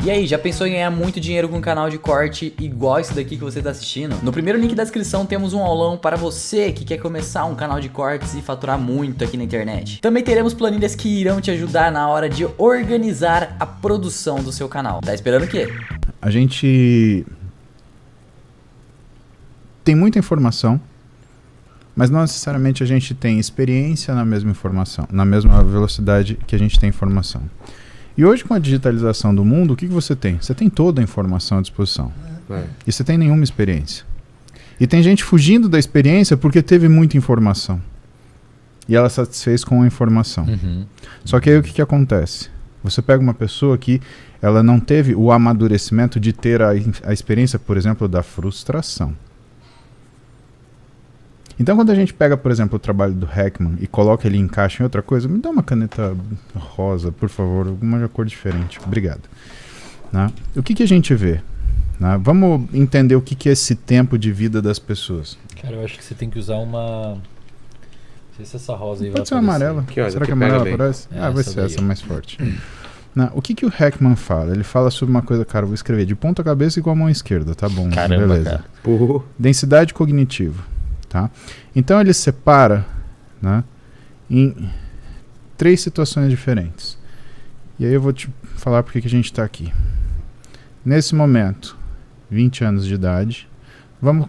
E aí, já pensou em ganhar muito dinheiro com um canal de corte igual esse daqui que você está assistindo? No primeiro link da descrição temos um aulão para você que quer começar um canal de cortes e faturar muito aqui na internet. Também teremos planilhas que irão te ajudar na hora de organizar a produção do seu canal. Tá esperando o quê? A gente tem muita informação, mas não necessariamente a gente tem experiência na mesma informação, na mesma velocidade que a gente tem informação. E hoje, com a digitalização do mundo, o que você tem? Você tem toda a informação à disposição. E você tem nenhuma experiência. E tem gente fugindo da experiência porque teve muita informação. E ela satisfez com a informação. Só que aí o que acontece? Você pega uma pessoa que ela não teve o amadurecimento de ter a experiência, por exemplo, da frustração. Então, quando a gente pega, por exemplo, o trabalho do Heckman e coloca ele em caixa em outra coisa, me dá uma caneta rosa, por favor, alguma cor diferente. Obrigado. Né? O que a gente vê? Né? Vamos entender o que é esse tempo de vida das pessoas. Cara, eu acho que você tem que usar uma... Não sei se essa rosa aí vai Pode ser amarela. Aqui, olha, será que aqui amarela pega aparece? Vai ser daí. essa mais forte. Né? O que o Heckman fala? Ele fala sobre uma coisa, cara, eu vou escrever de ponta cabeça e com a mão esquerda, tá bom? Caramba, beleza. cara. Densidade cognitiva. Tá? Então ele separa, né, em 3 situações diferentes. E aí eu vou te falar porque que a gente está aqui. Nesse momento, 20 anos de idade, vamos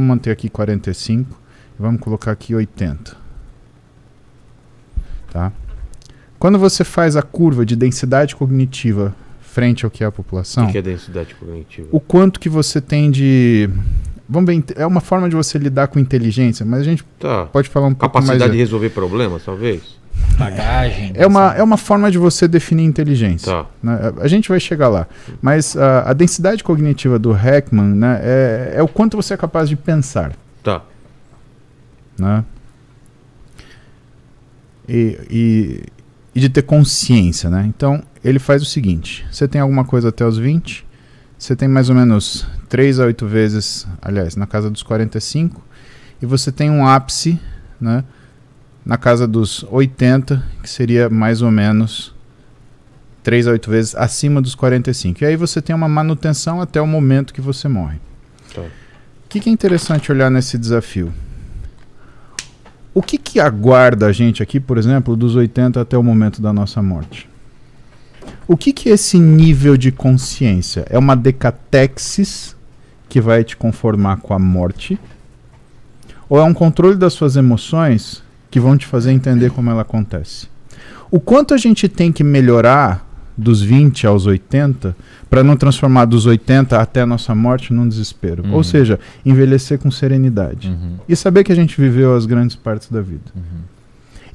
manter aqui 45 e vamos colocar aqui 80. Tá? Quando você faz a curva de densidade cognitiva frente ao que é a população, O que é densidade cognitiva? o quanto que você tem de... Vamos ver, é uma forma de você lidar com inteligência, mas a gente pode falar um pouco mais... Capacidade de resolver problemas, talvez? Bagagem. É uma forma de você definir inteligência. Né? A gente vai chegar lá. Mas a densidade cognitiva do Heckman, né, é o quanto você é capaz de pensar. Né? E de ter consciência. Né? Então, ele faz o seguinte. Você tem alguma coisa até os 20... Você tem mais ou menos 3 a 8 vezes, aliás, na casa dos 45, e você tem um ápice, né, na casa dos 80, que seria mais ou menos 3 a 8 vezes acima dos 45. E aí você tem uma manutenção até o momento que você morre. O que é interessante olhar nesse desafio? O que aguarda a gente aqui, por exemplo, dos 80 até o momento da nossa morte? O que é esse nível de consciência? É uma decatexis que vai te conformar com a morte? Ou é um controle das suas emoções que vão te fazer entender como ela acontece? O quanto a gente tem que melhorar dos 20 aos 80 para não transformar dos 80 até a nossa morte num desespero? Ou seja, envelhecer com serenidade. E saber que a gente viveu as grandes partes da vida.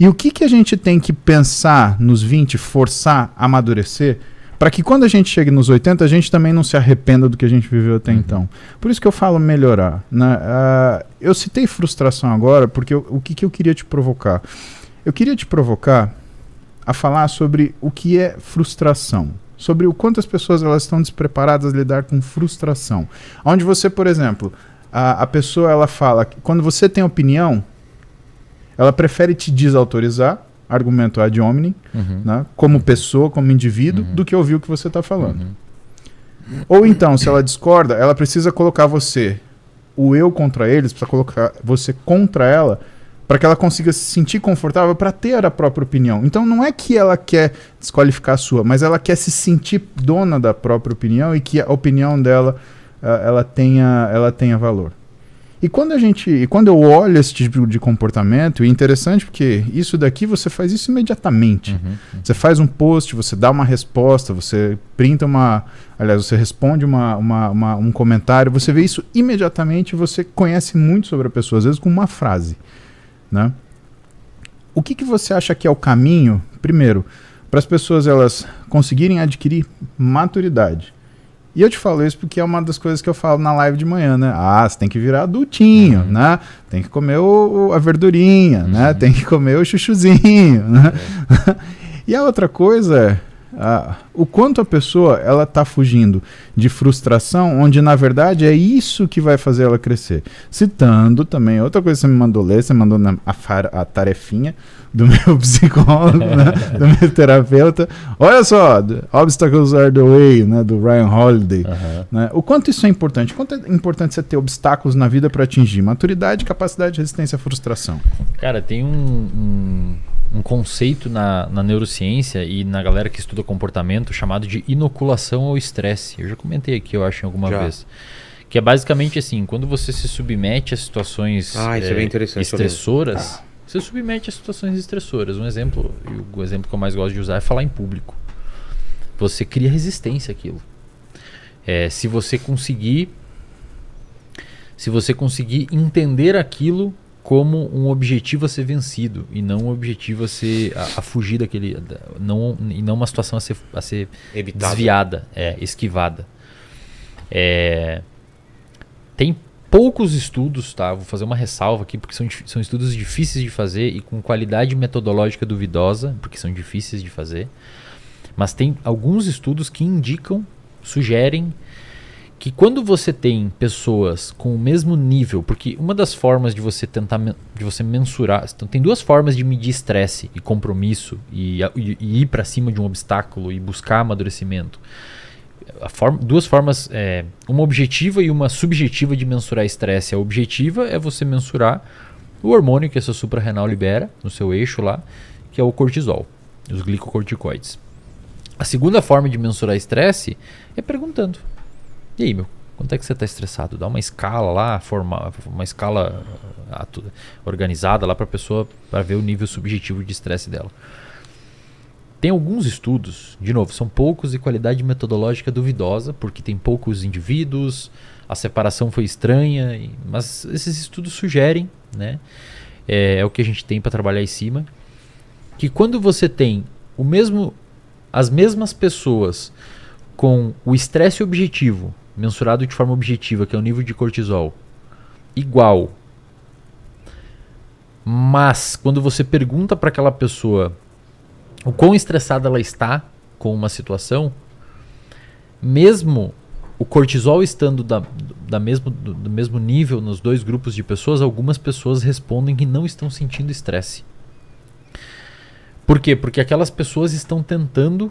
E o que a gente tem que pensar nos 20, forçar, amadurecer, para que quando a gente chegue nos 80, a gente também não se arrependa do que a gente viveu até então. Por isso que eu falo melhorar. Né? Eu citei frustração agora, porque o que eu queria te provocar? Eu queria te provocar a falar sobre o que é frustração. Sobre o quanto as pessoas elas estão despreparadas a lidar com frustração. Onde você, por exemplo, a pessoa ela fala que quando você tem opinião, ela prefere te desautorizar, argumento ad hominem, né, como pessoa, como indivíduo, do que ouvir o que você está falando. Ou então, se ela discorda, ela precisa colocar o eu contra eles, precisa colocar você contra ela, para que ela consiga se sentir confortável para ter a própria opinião. Então não é que ela quer desqualificar a sua, mas ela quer se sentir dona da própria opinião e que a opinião dela ela tenha valor. E quando eu olho esse tipo de comportamento, é interessante porque isso daqui você faz isso imediatamente. Você faz um post, você dá uma resposta, você printa você responde um comentário, você vê isso imediatamente, você conhece muito sobre a pessoa, às vezes com uma frase. Né? O que você acha que é o caminho, primeiro, para as pessoas elas conseguirem adquirir maturidade? E eu te falo isso porque é uma das coisas que eu falo na live de manhã, né? Você tem que virar adultinho, né? Tem que comer a verdurinha, né? Tem que comer o chuchuzinho, né? E a outra coisa o quanto a pessoa ela está fugindo de frustração, onde na verdade é isso que vai fazer ela crescer. Citando também, outra coisa que você me mandou ler, você mandou a tarefinha do meu psicólogo, né, do meu terapeuta. Olha só, Obstacles Are the Way, né, do Ryan Holiday. Né, o quanto isso é importante. Quanto é importante você ter obstáculos na vida para atingir maturidade, capacidade, resistência à frustração. Cara, tem um conceito na neurociência e na galera que estuda comportamento chamado de inoculação ao estresse. Eu já comentei aqui, eu acho, em alguma vez. Que é basicamente assim, quando você se submete a situações isso é bem interessante, estressoras, você submete a situações estressoras. Um exemplo, o exemplo que eu mais gosto de usar é falar em público. Você cria resistência àquilo. Se você conseguir entender aquilo como um objetivo a ser vencido e não um objetivo a fugir daquele, e não uma situação a ser desviada, esquivada. Tem poucos estudos, tá? Vou fazer uma ressalva aqui porque são estudos difíceis de fazer e com qualidade metodológica duvidosa, porque são difíceis de fazer. Mas tem alguns estudos que sugerem que quando você tem pessoas com o mesmo nível, porque uma das formas de você mensurar, então tem duas formas de medir estresse e compromisso e ir para cima de um obstáculo e buscar amadurecimento. Duas formas, uma objetiva e uma subjetiva de mensurar estresse. A objetiva é você mensurar o hormônio que a sua suprarrenal libera no seu eixo lá, que é o cortisol, os glicocorticoides. A segunda forma de mensurar estresse é perguntando: e aí, quanto é que você está estressado? Dá uma escala lá, uma escala organizada lá para a pessoa, para ver o nível subjetivo de estresse dela. Tem alguns estudos, de novo, são poucos e qualidade metodológica duvidosa, porque tem poucos indivíduos, a separação foi estranha, mas esses estudos sugerem, né, é o que a gente tem para trabalhar em cima, que quando você tem as mesmas pessoas com o estresse objetivo, mensurado de forma objetiva, que é o nível de cortisol, igual, mas quando você pergunta para aquela pessoa o quão estressada ela está com uma situação, mesmo o cortisol estando do mesmo nível nos dois grupos de pessoas, algumas pessoas respondem que não estão sentindo estresse. Por quê? Porque aquelas pessoas estão tentando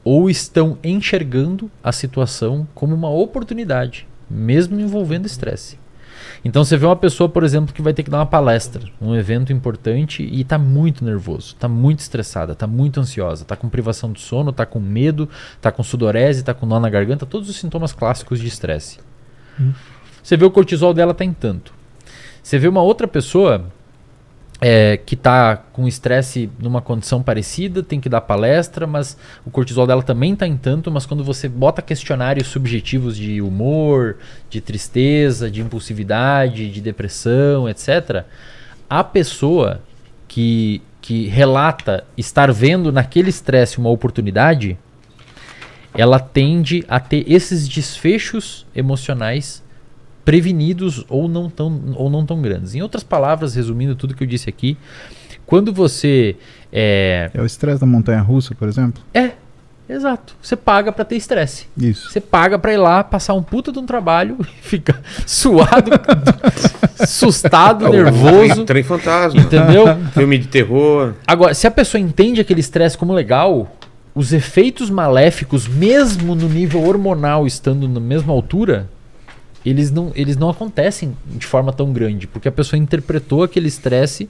ou estão enxergando a situação como uma oportunidade, mesmo envolvendo estresse. Então você vê uma pessoa, por exemplo, que vai ter que dar uma palestra, um evento importante, e está muito nervoso, está muito estressada, está muito ansiosa, está com privação de sono, está com medo, está com sudorese, está com nó na garganta, todos os sintomas clássicos de estresse. Você vê o cortisol dela está em tanto. Você vê uma outra pessoa que está com estresse numa condição parecida, tem que dar palestra, mas o cortisol dela também está em tanto, mas quando você bota questionários subjetivos de humor, de tristeza, de impulsividade, de depressão, etc., a pessoa que relata estar vendo naquele estresse uma oportunidade, ela tende a ter esses desfechos emocionais prevenidos ou não tão grandes. Em outras palavras, resumindo tudo que eu disse aqui, quando você... É o estresse da montanha-russa, por exemplo? Exato. Você paga pra ter estresse. Isso. Você paga pra ir lá, passar um puta de um trabalho e ficar suado, assustado, nervoso. Trem fantasma. Entendeu? Filme de terror. Agora, se a pessoa entende aquele estresse como legal, os efeitos maléficos, mesmo no nível hormonal, estando na mesma altura, eles não acontecem de forma tão grande, porque a pessoa interpretou aquele estresse